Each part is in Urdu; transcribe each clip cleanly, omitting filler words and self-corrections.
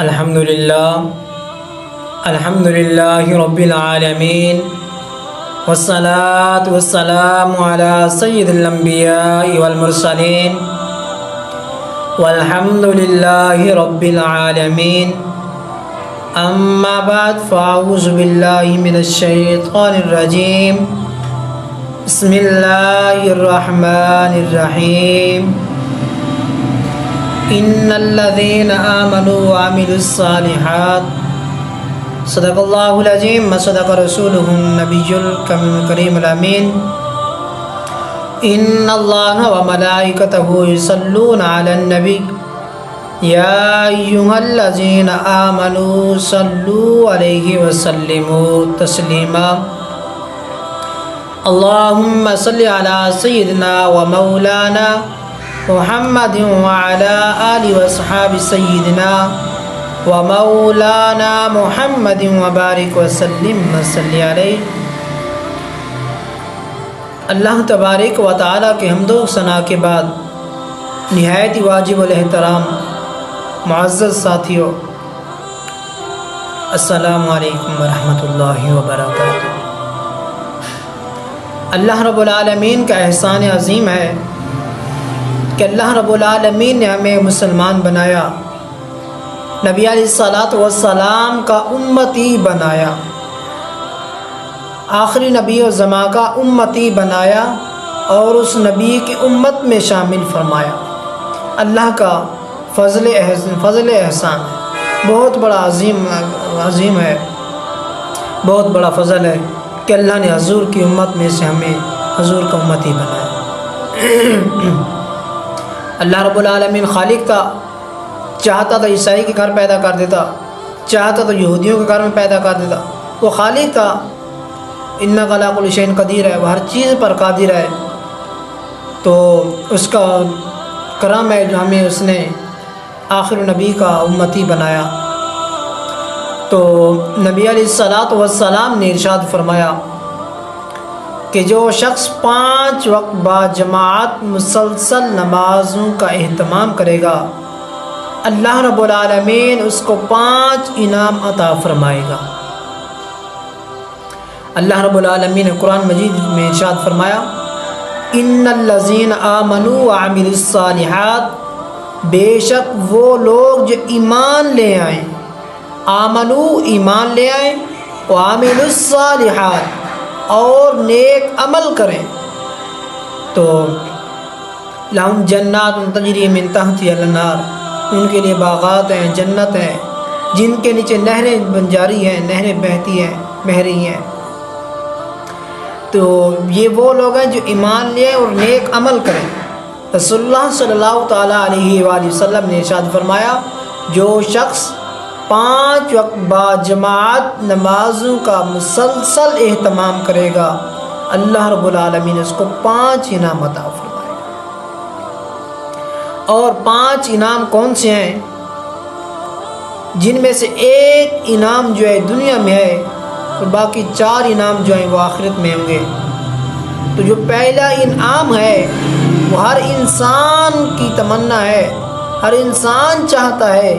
الحمد للہ رب العالمین والصلاة والسلام علی سید الانبیاء والمرسلین والحمد للہ رب العالمین اما بعد فاعوذ باللہ من الشیطان الرجیم بسم اللہ الرحمن الرحیم ان الذین آمنوا وعملوا الصالحات صدق اللہ العظیم وصدق رسولہ النبی الکریم الامین ان اللہ وملائکتہ یصلون علی النبی یا ایہا الذین آمنوا صلوا علیہ وسلموا تسلیما اللہم صل علی سیدنا ومولانا محمد وعلى آل وصحاب سیدنا ومولانا محمد وبارک وسلم وصلی علیہ۔ اللہ تبارک و تعالیٰ کے حمد و ثنا کے بعد نہایت واجب الاحترام معزز ساتھیوں، السلام علیکم ورحمۃ اللہ وبرکاتہ۔ اللہ رب العالمین کا احسان عظیم ہے کہ اللہ رب العالمین نے ہمیں مسلمان بنایا، نبی علیہ الصلاۃ والسلام کا امتی بنایا، آخری نبی و زماں کا امتی بنایا اور اس نبی کی امت میں شامل فرمایا۔ اللہ کا فضل احسان ہے، بہت بڑا عظیم ہے، بہت بڑا فضل ہے کہ اللہ نے حضور کی امت میں سے ہمیں حضور کا امتی بنایا۔ اللہ رب العالمین خالق تھا، چاہتا تو عیسائی کے گھر پیدا کر دیتا، چاہتا تو یہودیوں کے گھر میں پیدا کر دیتا۔ وہ خالق تھا، انک علی کل شیء قدیر ہے، وہ ہر چیز پر قادر ہے۔ تو اس کا کرم ہے جو ہمیں اس نے آخر نبی کا امتی بنایا۔ تو نبی علیہ الصلاۃ والسلام نے ارشاد فرمایا کہ جو شخص 5 وقت با جماعت مسلسل نمازوں کا اہتمام کرے گا، اللہ رب العالمین اس کو 5 انعام عطا فرمائے گا۔ اللہ رب العالمین نے قرآن مجید میں ارشاد فرمایا ان الذین آمنوا وعملوا الصالحات، بے شک وہ لوگ جو ایمان لے آئیں، آمنو ایمان لے آئیں، وعملوا الصالحات اور نیک عمل کریں، تو لہم جنات تجری من تحتها الانہار، ان کے لیے باغات ہیں، جنت ہیں جن کے نیچے نہریں جاری ہیں، نہریں بہتی ہیں، بہہ رہی ہیں۔ تو یہ وہ لوگ ہیں جو ایمان لیں اور نیک عمل کریں۔ رسول اللہ صلی اللہ تعالیٰ علیہ وآلہ وسلم نے ارشاد فرمایا جو شخص 5 وقت با جماعت نمازوں کا مسلسل اہتمام کرے گا، اللہ رب العالمین اس کو 5 انعام عطا فرمائے گا۔ اور 5 انعام کون سے ہیں؟ جن میں سے ایک انعام جو ہے دنیا میں ہے اور باقی 4 انعام جو ہیں وہ آخرت میں ہوں گے۔ تو جو پہلا انعام ہے وہ ہر انسان کی تمنا ہے، ہر انسان چاہتا ہے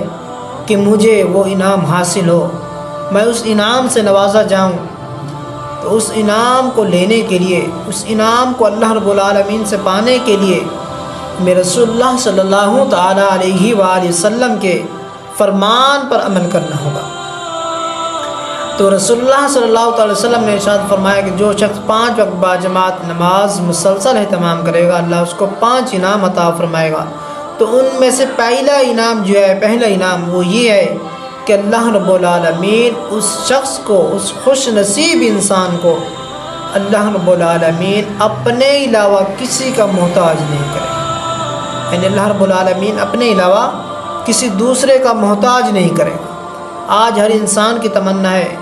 کہ مجھے وہ انعام حاصل ہو، میں اس انعام سے نوازا جاؤں۔ تو اس انعام کو لینے کے لیے، اس انعام کو اللہ رب العالمین سے پانے کے لیے میں رسول اللہ صلی اللہ تعالیٰ علیہ وآلہ وسلم کے فرمان پر عمل کرنا ہوگا۔ تو رسول اللہ صلی اللہ تعالی وسلم نے ارشاد فرمایا کہ جو شخص 5 وقت با جماعت نماز مسلسل اہتمام کرے گا، اللہ اس کو 5 انعام عطا فرمائے گا۔ تو ان میں سے پہلا انعام جو ہے، پہلا انعام وہ یہ ہے کہ اللہ رب العالمین اس شخص کو، اس خوش نصیب انسان کو اللہ رب العالمین اپنے علاوہ کسی کا محتاج نہیں کرے، یعنی اللہ رب العالمین اپنے علاوہ کسی دوسرے کا محتاج نہیں کرے گا۔ آج ہر انسان کی تمنا ہے،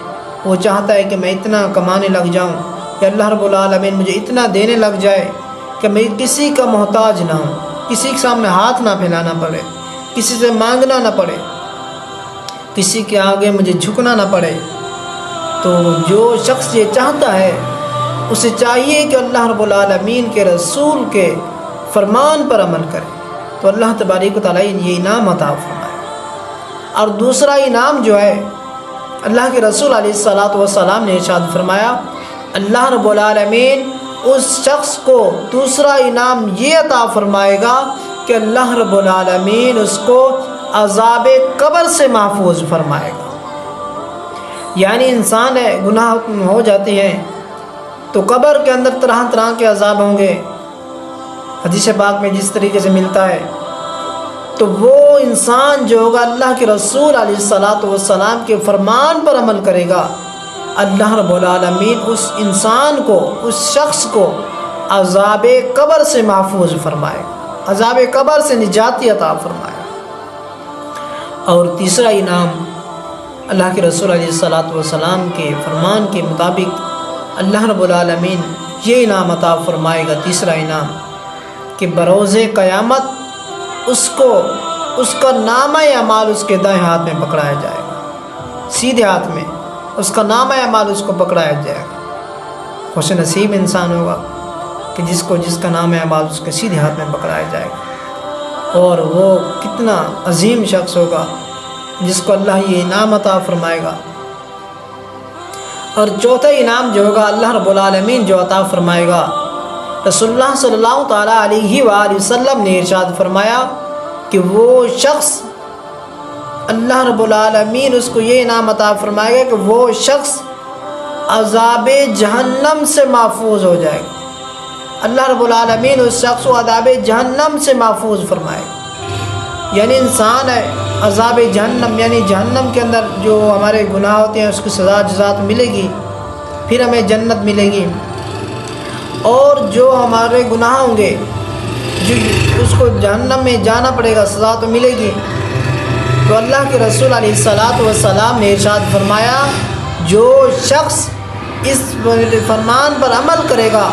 وہ چاہتا ہے کہ میں اتنا کمانے لگ جاؤں کہ اللہ رب العالمین مجھے اتنا دینے لگ جائے کہ میں کسی کا محتاج نہ ہوں، کسی کے سامنے ہاتھ نہ پھیلانا پڑے، کسی سے مانگنا نہ پڑے، کسی کے آگے مجھے جھکنا نہ پڑے۔ تو جو شخص یہ چاہتا ہے اسے چاہیے کہ اللہ رب العالمین کے رسول کے فرمان پر عمل کرے، تو اللہ تبارک و تعالیٰ یہ انعام عطا فرمائے۔ اور دوسرا انعام جو ہے اللہ کے رسول علیہ الصلاۃ والسلام نے ارشاد فرمایا اللہ رب العالمین اس شخص کو دوسرا انعام یہ عطا فرمائے گا کہ اللہ رب العالمین اس کو عذاب قبر سے محفوظ فرمائے گا۔ یعنی انسان ہے گناہ ہو جاتے ہیں تو قبر کے اندر طرح طرح کے عذاب ہوں گے، حدیث پاک میں جس طریقے سے ملتا ہے، تو وہ انسان جو ہوگا اللہ کے رسول علیہ الصلاۃ والسلام کے فرمان پر عمل کرے گا، اللہ رب العالمین اس انسان کو، اس شخص کو عذاب قبر سے محفوظ فرمائے گا، عذاب قبر سے نجاتی عطا فرمائے گا۔ اور تیسرا انعام اللہ کے رسول علیہ الصلاۃ والسلام کے فرمان کے مطابق اللہ رب العالمین یہ انعام عطا فرمائے گا، تیسرا انعام، کہ بروز قیامت اس کا نامہ اعمال اس کے دائیں ہاتھ میں پکڑایا جائے گا، سیدھے ہاتھ میں اس کا نامہ اعمال اس کو پکڑایا جائے گا۔ خوش نصیب انسان ہوگا کہ جس کا نامہ اعمال اس کے سیدھے ہاتھ میں پکڑایا جائے گا، اور وہ کتنا عظیم شخص ہوگا جس کو اللہ یہ انعام عطا فرمائے گا۔ اور چوتھا انعام جو ہوگا اللہ رب العالمین جو عطا فرمائے گا، رسول اللہ صلی اللہ تعالیٰ علیہ وآلہ وسلم نے ارشاد فرمایا کہ وہ شخص اللہ رب العالمین اس کو یہ انعام عطا فرمائے گا کہ وہ شخص عذاب جہنم سے محفوظ ہو جائے گا، اللہ رب العالمین اس شخص کو عذاب جہنم سے محفوظ فرمائے گا۔ یعنی انسان ہے عذاب جہنم، یعنی جہنم کے اندر جو ہمارے گناہ ہوتے ہیں اس کی سزا جزات ملے گی، پھر ہمیں جنت ملے گی، اور جو ہمارے گناہ ہوں گے جو اس کو جہنم میں جانا پڑے گا، سزا تو ملے گی۔ تو اللہ کے رسول علیہ الصلاۃ والسلام نے ارشاد فرمایا جو شخص اس فرمان پر عمل کرے گا،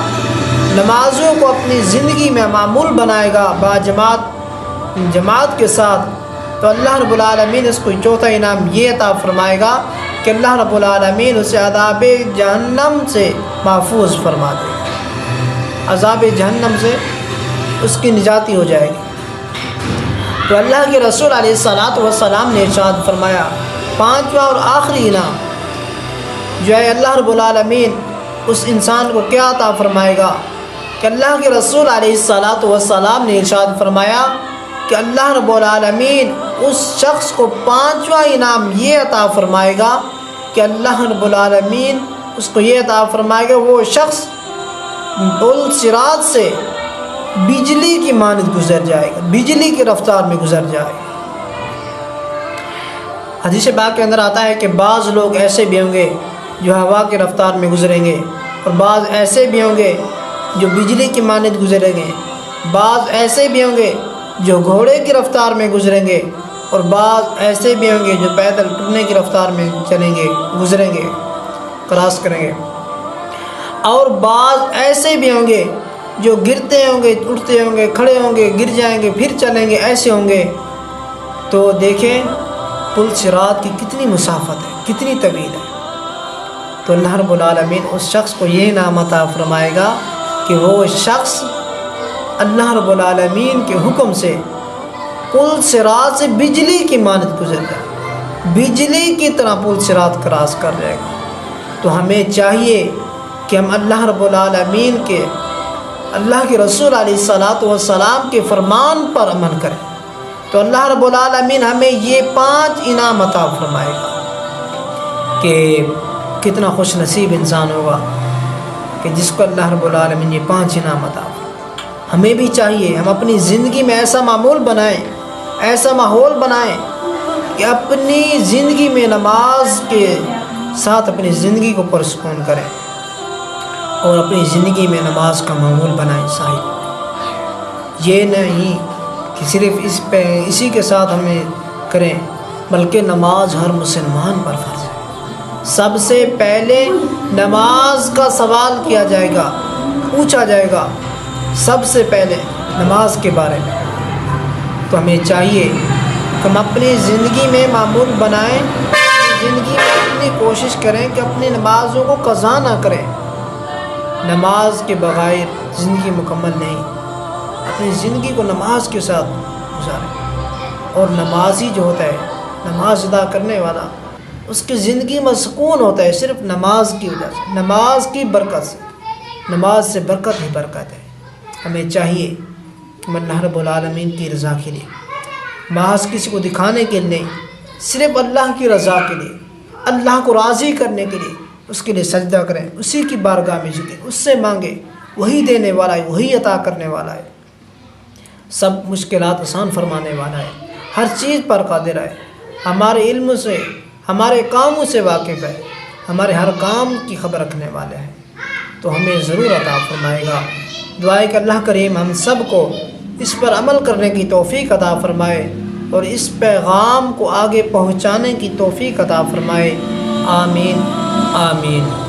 نمازوں کو اپنی زندگی میں معمول بنائے گا جماعت کے ساتھ، تو اللہ رب العالمین اس کو چوتھا انعام یہ عطا فرمائے گا کہ اللہ رب العالمین اسے عذاب جہنم سے محفوظ فرما دے گا، عذاب جہنم سے اس کی نجاتی ہو جائے گی۔ تو اللہ کے رسول علیہ الصلاۃ والسلام نے ارشاد فرمایا پانچواں اور آخری انعام جو ہے اللہ رب العالمین اس انسان کو کیا عطا فرمائے گا کہ اللہ کے رسول علیہ الصلاۃ والسلام نے ارشاد فرمایا کہ اللہ رب العالمین اس شخص کو پانچواں انعام یہ عطا فرمائے گا کہ اللہ رب العالمین اس کو یہ عطا فرمائے گا وہ شخص پل صراط سے بجلی کی مانند گزر جائے گا، بجلی کی رفتار میں گزر جائے گا۔ حدیث پاک کے اندر آتا ہے کہ بعض لوگ ایسے بھی ہوں گے جو ہوا کی رفتار میں گزریں گے، اور بعض ایسے بھی ہوں گے جو بجلی کی مانند گزریں گے، بعض ایسے بھی ہوں گے جو گھوڑے کی رفتار میں گزریں گے، اور بعض ایسے بھی ہوں گے جو پیدل ٹرنے کی رفتار میں چلیں گے، گزریں گے، کراس کریں گے، اور بعض ایسے بھی ہوں گے جو گرتے ہوں گے، اٹھتے ہوں گے، کھڑے ہوں گے، گر جائیں گے، پھر چلیں گے، ایسے ہوں گے۔ تو دیکھیں پل صراط کی کتنی مسافت ہے، کتنی طویل ہے۔ تو اللہ رب العالمین اس شخص کو یہ انعام عطا فرمائے گا کہ وہ شخص اللہ رب العالمین کے حکم سے پل صراط سے بجلی کی مانند گزر جائے، بجلی کی طرح پل صراط کراس کر جائے گا۔ تو ہمیں چاہیے کہ ہم اللہ رب العالمین کے، اللہ کے رسول علیہ الصلاۃ والسلام کے فرمان پر عمل کریں، تو اللہ رب العالمین ہمیں یہ 5 انعام عطا فرمائے گا۔ کہ کتنا خوش نصیب انسان ہوگا کہ جس کو اللہ رب العالمین یہ 5 انعام عطا فرمائے۔ ہمیں بھی چاہیے ہم اپنی زندگی میں ایسا معمول بنائیں، ایسا ماحول بنائیں کہ اپنی زندگی میں نماز کے ساتھ اپنی زندگی کو پرسکون کریں، اور اپنی زندگی میں نماز کا معمول بنائیں صاحب۔ یہ نہیں کہ صرف اسی کے ساتھ ہمیں کریں، بلکہ نماز ہر مسلمان پر فرض ہے۔ سب سے پہلے نماز کا سوال کیا جائے گا، پوچھا جائے گا سب سے پہلے نماز کے بارے میں۔ تو ہمیں چاہیے کہ ہم اپنی زندگی میں معمول بنائیں، زندگی میں اتنی کوشش کریں کہ اپنی نمازوں کو قضا نہ کریں۔ نماز کے بغیر زندگی مکمل نہیں، اپنی زندگی کو نماز کے ساتھ گزاریں۔ اور نمازی جو ہوتا ہے نماز ادا کرنے والا، اس کی زندگی میں سکون ہوتا ہے صرف نماز کی وجہ سے، نماز کی برکت سے۔ نماز سے برکت ہی برکت ہے۔ ہمیں چاہیے کہ ہم اللہ رب العالمین کی رضا کے لیے، محض کسی کو دکھانے کے لیے، صرف اللہ کی رضا کے لیے، اللہ کو راضی کرنے کے لیے اس کے لیے سجدہ کریں، اسی کی بارگاہ میں جھکیں، اس سے مانگیں، وہی دینے والا ہے، وہی عطا کرنے والا ہے، سب مشکلات آسان فرمانے والا ہے، ہر چیز پر قادر ہے، ہمارے علم سے، ہمارے کاموں سے واقف ہے، ہمارے ہر کام کی خبر رکھنے والے ہیں، تو ہمیں ضرور عطا فرمائے گا۔ دعائے کہ اللہ کریم ہم سب کو اس پر عمل کرنے کی توفیق عطا فرمائے اور اس پیغام کو آگے پہنچانے کی توفیق عطا فرمائے۔ آمین آمین۔